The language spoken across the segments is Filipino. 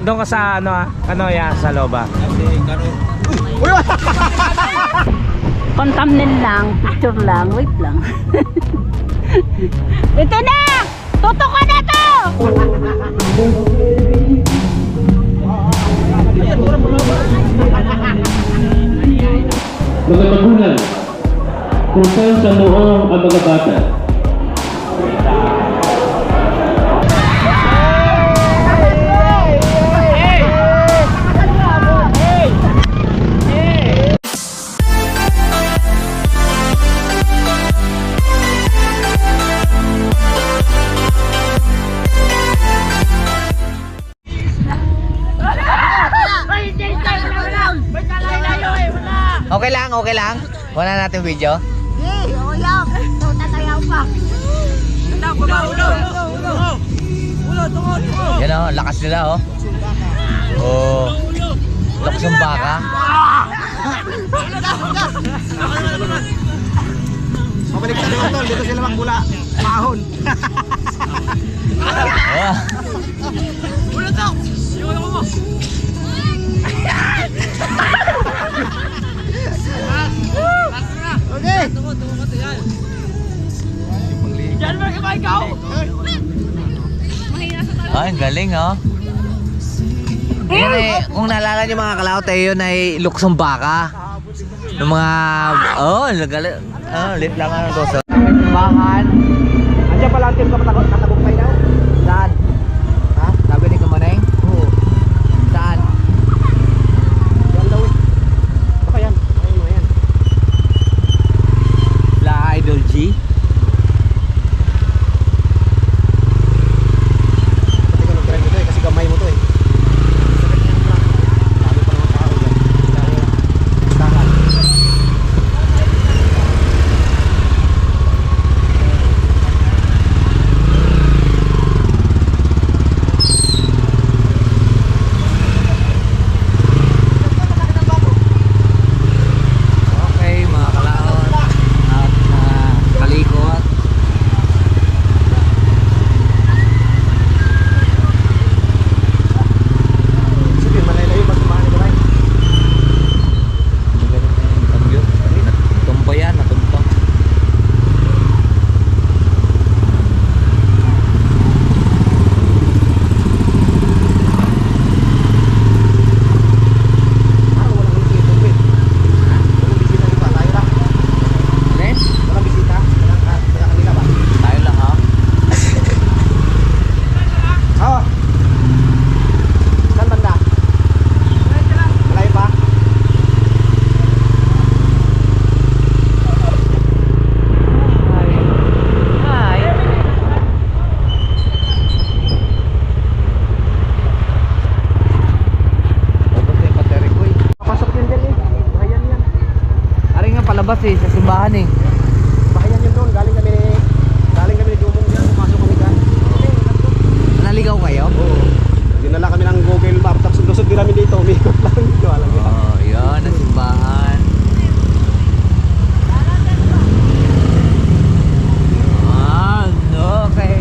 Doon ka sa ano yan, sa loob ah. Kung thumbnail lang, picture lang, wait lang. Ito na! Tutok ka na to! Mga magulang, kung saan sa noong ang mga bata. Okay lang, okay lang. Wala natin video. Okay lang. Tatayaw pa. Yan o, lakas nila oh. Oh. Lakas ng baka. Mabalik sa doon, dito sila magbula. Mahon. Oh. Okay. Ay, ang galing oh. Yan eh, kung naalala niyo mga kalaot eh, yun ay luksong baka. Ng mga, galing. Lit lang ang doso. Bahan. Andiyan pala ang team katagupay daw. Saan? Ha? Sabi ni Kamaneng? Oo. Saan? Yan daw eh. Baka yan. Ayun mo yan. La Idol G. Pati ka nag-drive mo to eh, kasi gamay mo to eh. Dami pa naman tao dyan. Dahil tahan. Okay, mga kalaot at kalikot. Sige, malay-layo pag kumahan ito tayo. Natumba yan, natumba. Walang bisita eh. Walang bisita di ba? Tayo lang. Len, Walang bisita. Kaya kanila ba? tayo lang ha. Oo. Saan banda? Malayo pa? Hi. Ubos yung battery ko eh. Papasok yun dyan eh. Bahayan yan. Ari nga palabas eh, sa simbahan eh. Bahayan yun doon. Galing kami ni Jumong dyan. Pumasok kami dyan. Naligaw kayo? Oo. Dinala kami ng Google Map. Tapos lusod din namin dito. Umikot lang dito. Alam niya. Oh, yun, ang simbahan. Okay.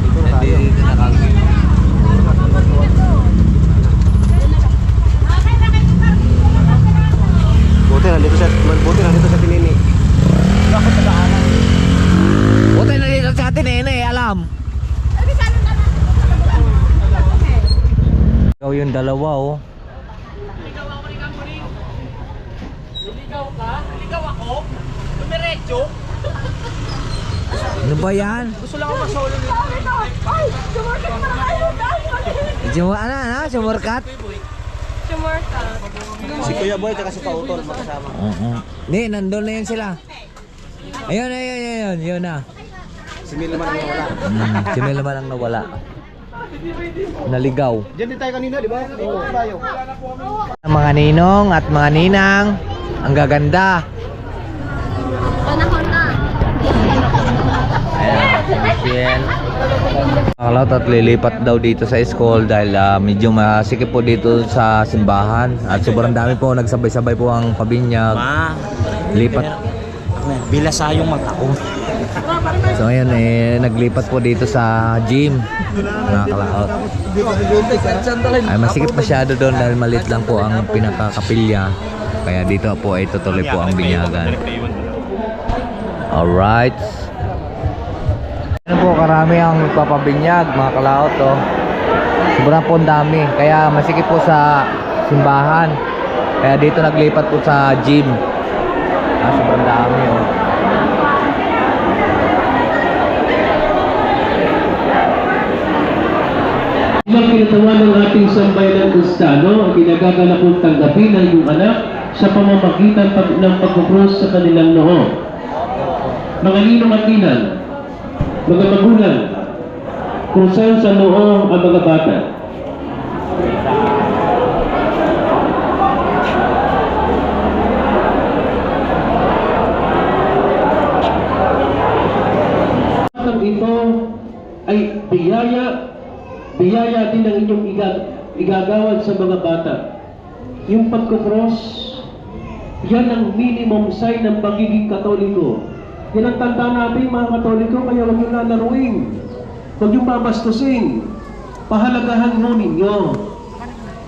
Dito na tayo. Nandito na kami. Buti nandito sa Tinini. Bakit sa daanan? Buti na dito sa atin eh, alam. Ikaw yung dalawa oh. Ano ba yan? Gusto lang ako mag-solo dito. Sumurkat? Si Kuya Boy at si Pautol magkasama. Hindi, nandun na yun sila. Ayun, yun na. Si Mil naman ang nawala. Si Mel naman ang nawala. Naligaw. Diyan din tayo kanina, di ba? Dito tayo. Mga ninong at mga ninang, ang gaganda. Panahon na. Ayan, si Michelle. Akalaw at lilipat daw dito sa school dahil medyo masikip po dito sa simbahan. At sobrang dami po, nagsabay-sabay po ang pabinyag. Lipat. Bilasayong mag-ako. So ngayon naglipat po dito sa gym, mga kalaot. Ay masikip masyado doon dahil maliit lang po ang pinakakapilya. Kaya dito po ay tutuloy po ang binyagan. Alright. Ano po, karami ang magpapabinyag, mga kalaot. Oh. Sobrang po dami. Kaya masikip po sa simbahan. Kaya dito naglipat po sa gym. Sobrang dami. Oh. Ilang kinatawan ng ating sambayanang Kristiyano ang ginagagalak kong tanggapin ng iyong anak sa pamamagitan ng pagkukrus sa kanilang noo. Mga ninong at ninang, mga magulang, krusan sa noo ang mga bata. Ang ito ay biyaya din ang inyong igagawad sa mga bata. Yung pagkukross, yan ang minimum sign ng pagiging Katoliko. Yan ang tanda natin mga Katoliko, kaya huwag nyo lalaruin. Huwag nyo babastusin. Pahalagahan mo ninyo.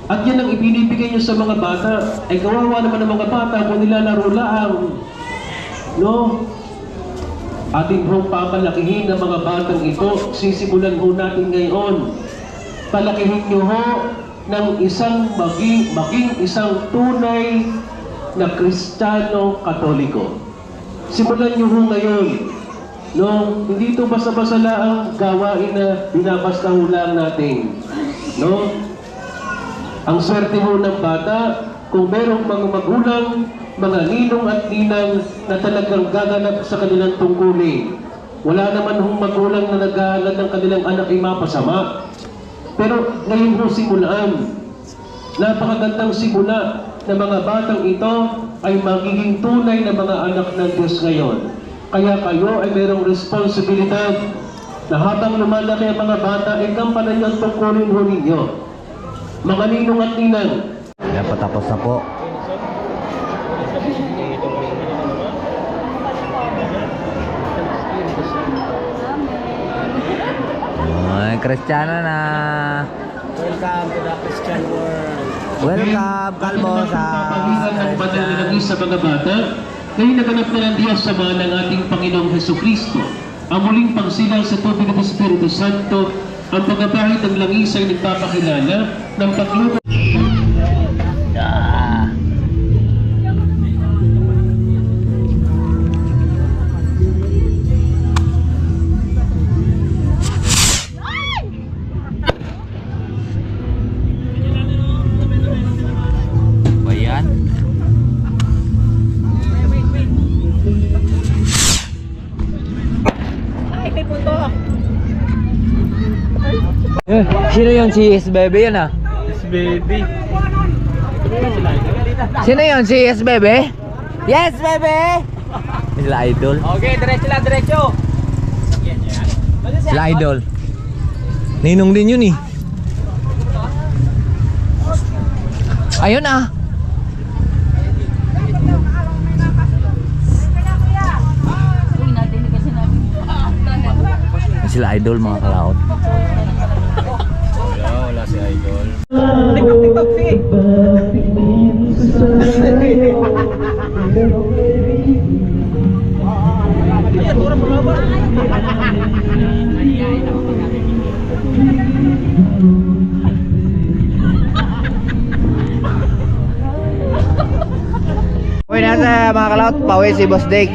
At yan ang ibinibigay nyo sa mga bata. Ay kawawa naman ng mga bata kung nilalaro lang. No? Ating hong papalakihin ng mga batang ito. Sisimulan ho natin ngayon. Palakihin nyo ho ng isang maging isang tunay na Kristiyano Katoliko. Simulan nyo ho ngayon. No, hindi ito basta-basta ang gawain na binabasta ho lang natin. No? Ang swerte ho ng bata, kung merong mga magulang, mga ninong at ninang na talagang gaganap sa kanilang tungkulin. Wala naman hong magulang na naghahalad ng kanilang anak ay mapasama. Pero ngayon ho simulaan. Napakagandang simula na mga batang ito ay magiging tunay na mga anak ng Diyos ngayon. Kaya kayo ay mayroong responsibilidad na habang lumalaki ang mga bata ay gampanan yung tungkulin ho ninyo. Mga ninong at ninang. Yan, patapos na po. Ay, Kristiyano na. Welcome to the Christian world. Welcome, Kalbo, sa Pagpapagitan ng pananalangin sa mga bata, ngayon naganap na ng Diyos sa mga ng ating Panginoong Hesukristo. Ang muling pagsilang sa tubig ng Espiritu Santo, ang pagkabahid ng langis ay nagpapakilala ng pagluto. Bayan. Sino yun? Si S-Bebe yun ah? S-Baby. Sino yun? Si S-Bebe? Yes, Bebe! Sila idol. Okay, diretso lang, diretso. Sila idol. Ninong din yun eh. Ayun ah. Uy, nadinig kasi namin. Sila idol, mga kalaot. Wala si Idol. TikTok, sige! Uy, nasa mga kalaot, pauwi si Boss Dick.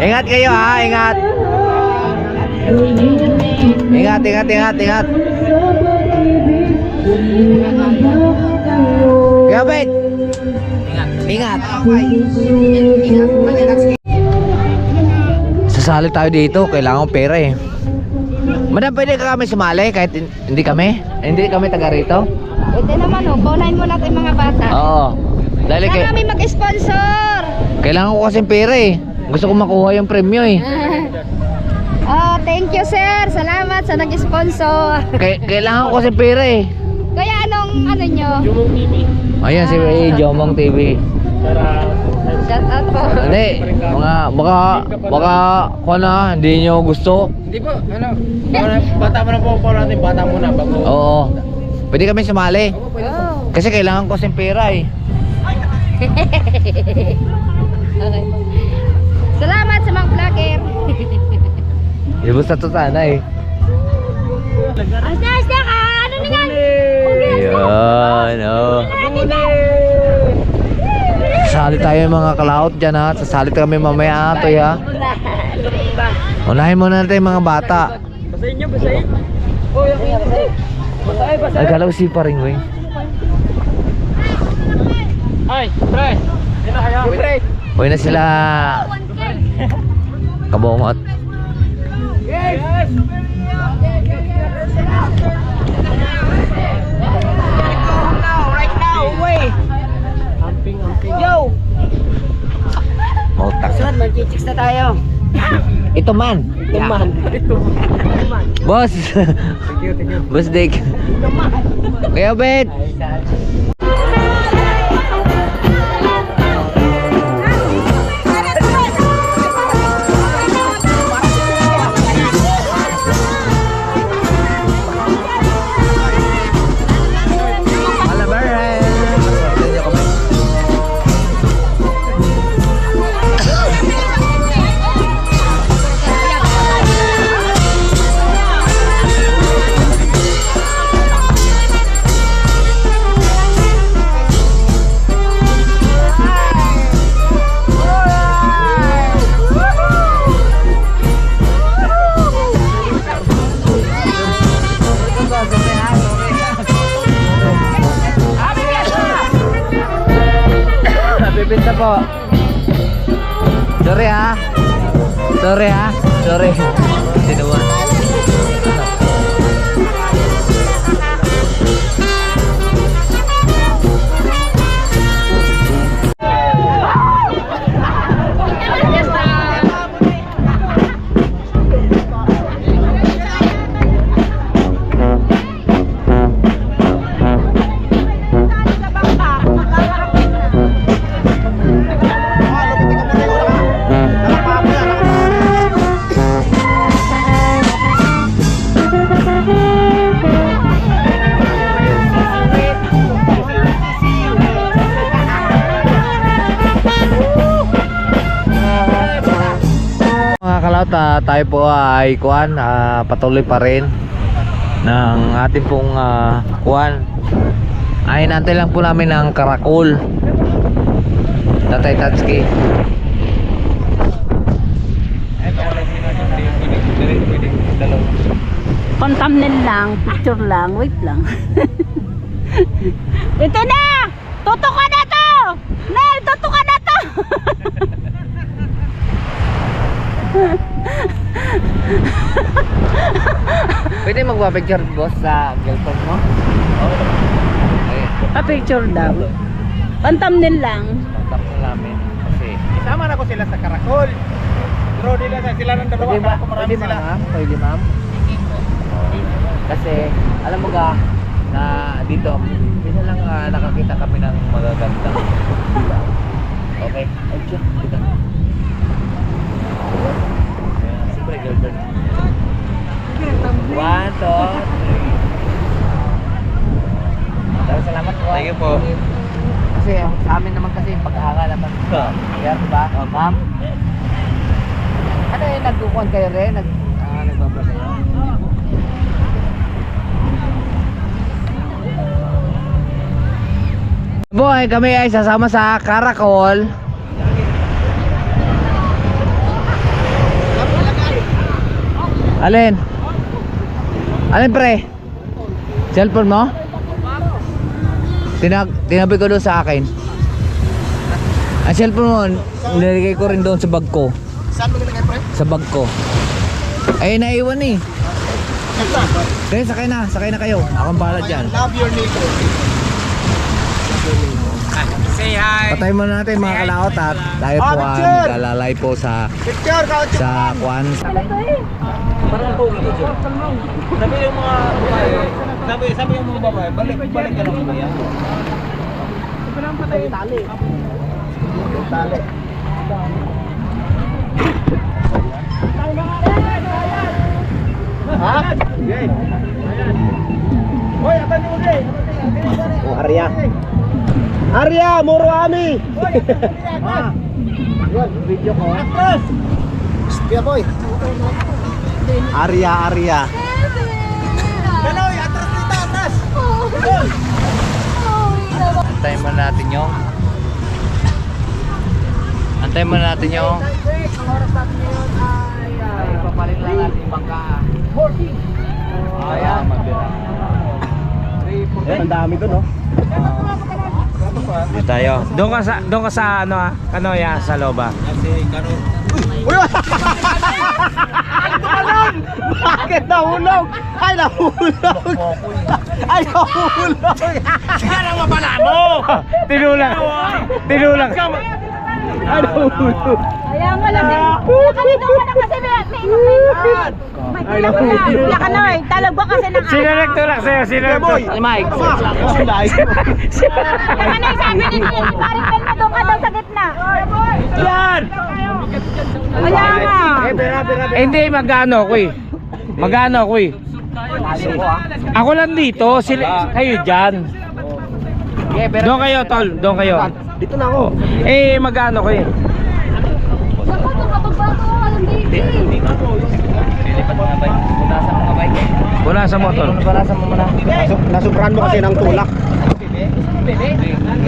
Ingat kayo ha, ingat. Ingat, ingat, ingat, ingat. Gabit. Ingat. Sasali tayo dito, kailangan ko pera eh. Madam, pwede ka kami sumali kahit hindi kami? Hindi kami taga rito? Pwede naman o, paunahin mo natin mga bata. Oo. Dahil Kaya kami mag-sponsor. kailangan ko kasi pera eh. Gusto ko makuha yung premyo eh. Oh, thank you sir. Salamat sa nag-sponsor. Kailangan ko kasi pera eh. Kaya anong ano nyo? Ayan si Jomong TV. Shout out po. Hindi, baka ko na, hindi nyo gusto. Hindi po, ano, bata mo na po natin, bata muna bago. Oo. Pwede kami sumali. Oh. Kasi kailangan ko kasi pera eh. Okay. Salamat sa mga vlogger. Di basta to sana eh. Asda ka! Ano na yan? Ayan, oh. Sasali tayo mga kalaot dyan ha. Sasali kami mamaya ito ha. Unahin muna natin yung mga bata. Basahin nyo, basahin. Ay, kala ko si paring wing. Ay, pre. Sino kaya? Pre. Uy na sila kabungot. Yes! Right now, away. Amping. Yo! Mautak. Sunod, mag-chicks na tayo. Ito man. Ito man. Boss. Thank you. Boss Dick. Kaya Bet. Bibenta po. Sorry ha. Sorry. Sinuwa. Tayo po ay patuloy pa rin ng ating pong ay nantay lang po namin ng karakol Tatay Tatsuki. Pang thumbnail lang, picture lang, wait lang. Ito na! Tutok ka na to! Nel, tutok ka na to! Pwede magpa-picture boss sa girlfriend mo? Pa-picture daw. Pang thumbnail lang. Contact mo namin kasi Isama na ko sila sa karakol. Draw nila sila ng dalawa. pwede ba? Marami sila. Pwede ma'am? Kasi alam mo ka na dito hindi lang nakakita kami ng magaganda. Okay. Okay. Dito. Siyempre girlfriend. 1, 2, 3. Salamat po. Thank you po. Kasi sa amin naman kasi pag-aaral naman. Kaya diba? Ma'am? Ano yung nagkukuhan kayo rin? Nagbabla kayo? Boy, kami ay sasama sa Karakol. Alin? Alin pre? Cellphone mo? Tinabi ko doon sa akin. Ang cellphone mo, nilagay ko rin doon sa bag ko. Saan mo nilagay, pre? Sa bag ko. Ay, naiwan eh. Kaya sakay na kayo. Akong bahala dyan. Love your neighbor. Say hi. Patay muna natin mga kalaot at tayo po ang maglalay po sa Kwan. Sabi yung mga babae, balik ka lang ba yan? Oh, Arya. Arya, muro ami. Yan, video ko. Kuya boy. Arya. Antayin muna natin yung ay papalit lang natin yung bangka. Ayan, mabira. Ang dami doon, oh. Dito tayo. Doon ka sa ano ah? Kanoya sa loba. Uy! Bakit nahulog? Ay, nahulog! Ay, nahulog! Siya lang mapala mo! Tinulang. Ay, nahulog! Kaya nga lang. Nakalito ka na kasi may inumin. Ay, nahulog! Wala ka na eh. Talagba kasi ng Sino nagtulak sa'yo? Sino Boy! Mike. Ang layo. Kaya nga sabi ni Paring Ben na doon ka daw sa gitna. Yan! Kaya nga. Hindi, magano ako eh. Ako lang dito, kayo dyan. Doon kayo, tol. Doon kayo. Dito na ako. Magano ko eh. Wala sa motor. Nasubran mo kasi ng tulak.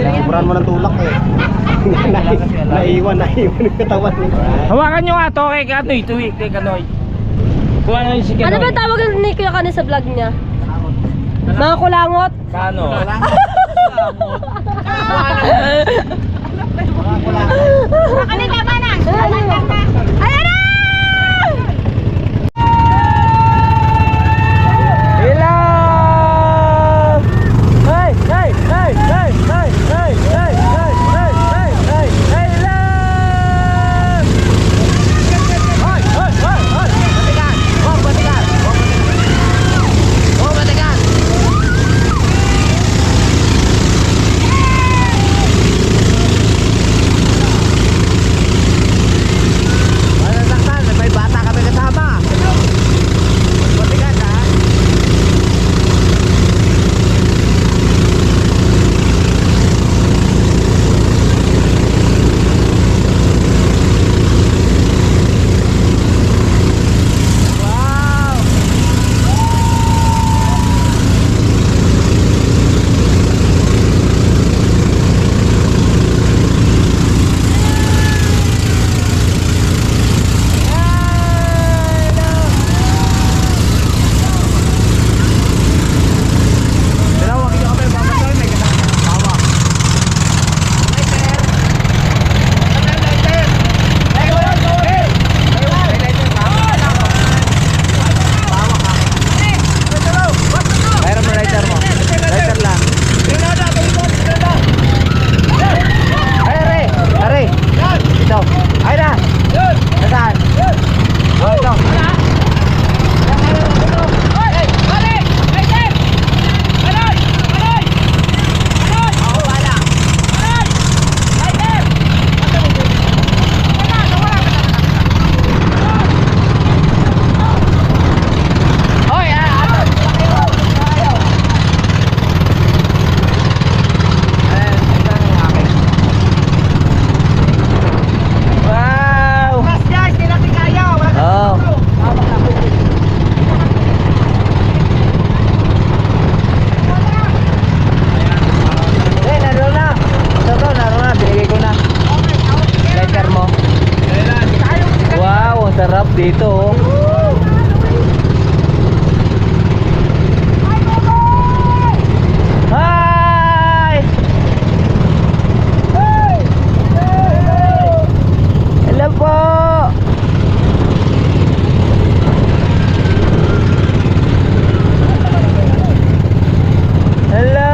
Nasubran mo ng tulak eh. Naiwan yung katawan. Hawakan nyo nga to kay Kanoy. Tuwik kay Kanoy. Kuha na yung si Kanoy. Ano ba tawag ni Kuya Kani sa vlog niya? Mga kulangot? Kano? Kanina ba na? Ayan na! dito oh. Hi! Hello po! Hello!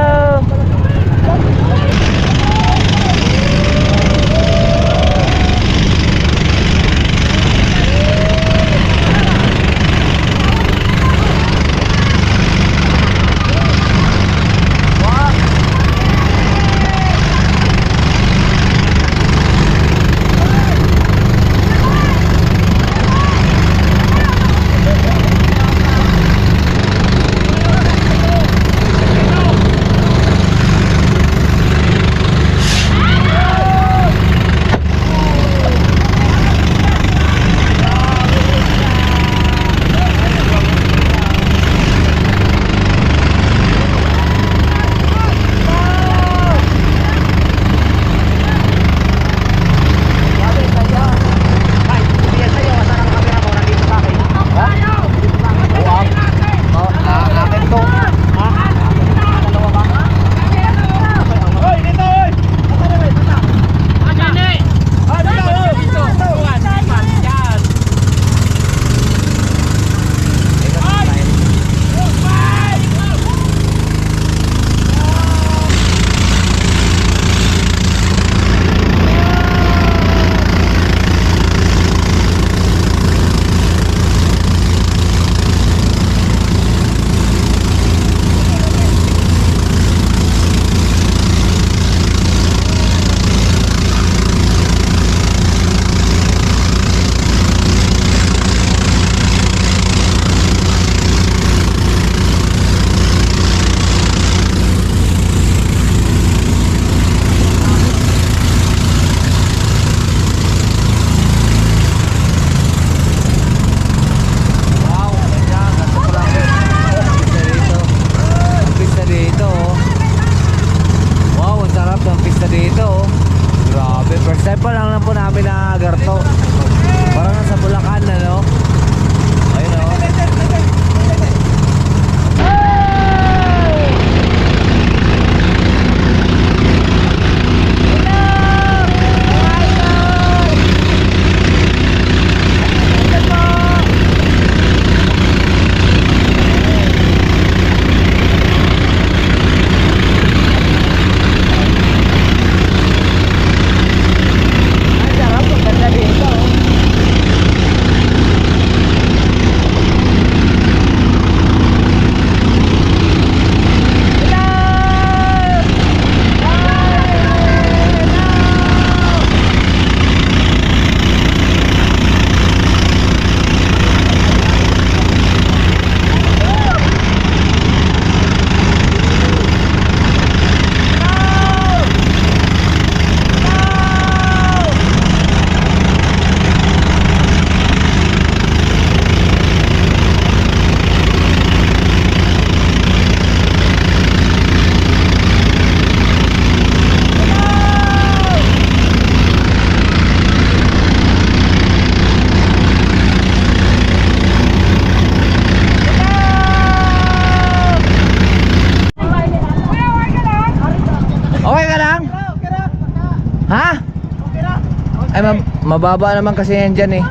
Ay, mababa naman kasi yan dyan eh.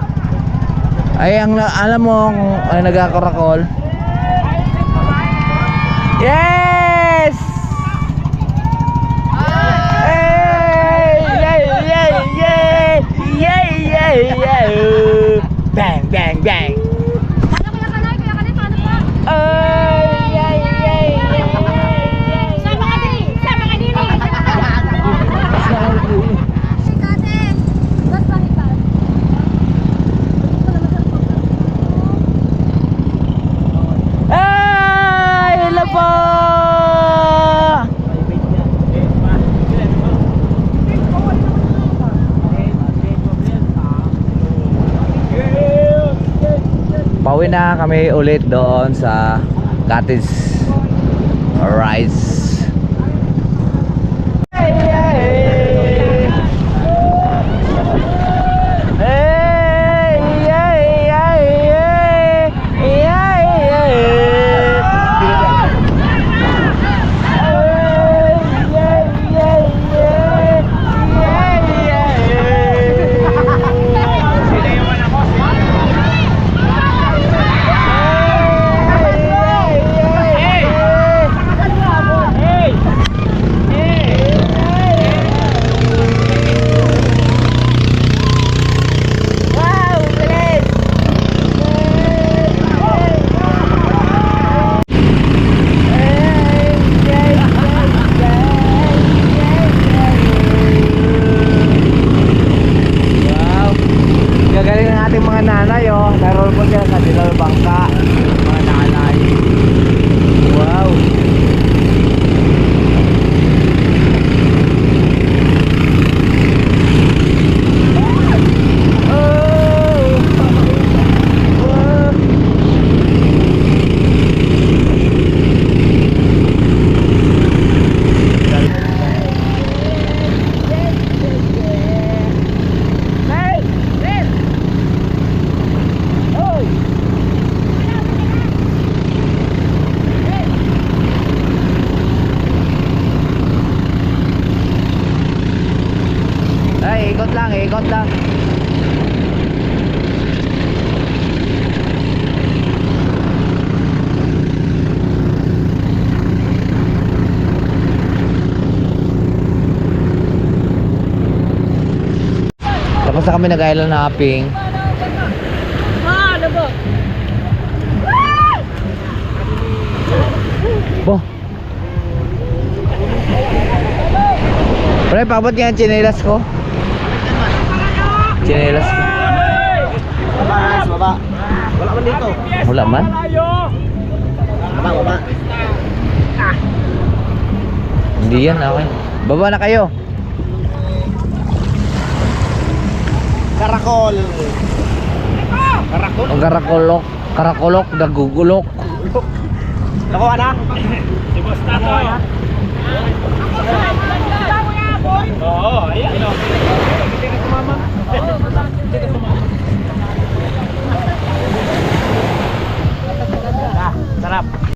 Ay, alam mo kung nagkakarakol. Yes! Hey! Yay! Yay! Yay! Yay! Yay! Yay! Bang! Bang! Bang! Paano kuya kanay? Kuya kanay, paano pa? Ay! Yay! Yay! Sama ka din! Sama ka din! Ate, basta ikaw. Ay! Hello po! Pauwi na kami ulit doon sa Cottage Rise. Gagaling ng ating mga nanay, oh. Naroon po sila sa Dilaw Bangka. Mga nanay. Wow. Ay, ikot lang, ikot lang. Tapos na kami nag-island hopping. Bo. Pre, pabot nga ang tsinelas ko. Tsinelas ko. Baba. Wala man dito. Wala man? Baba. Hindi yan, okay. Baba na kayo. Karakol. Ang karakolok. Karakolok, nagugulok. Nakuha na? Oo, ayan. Sarap.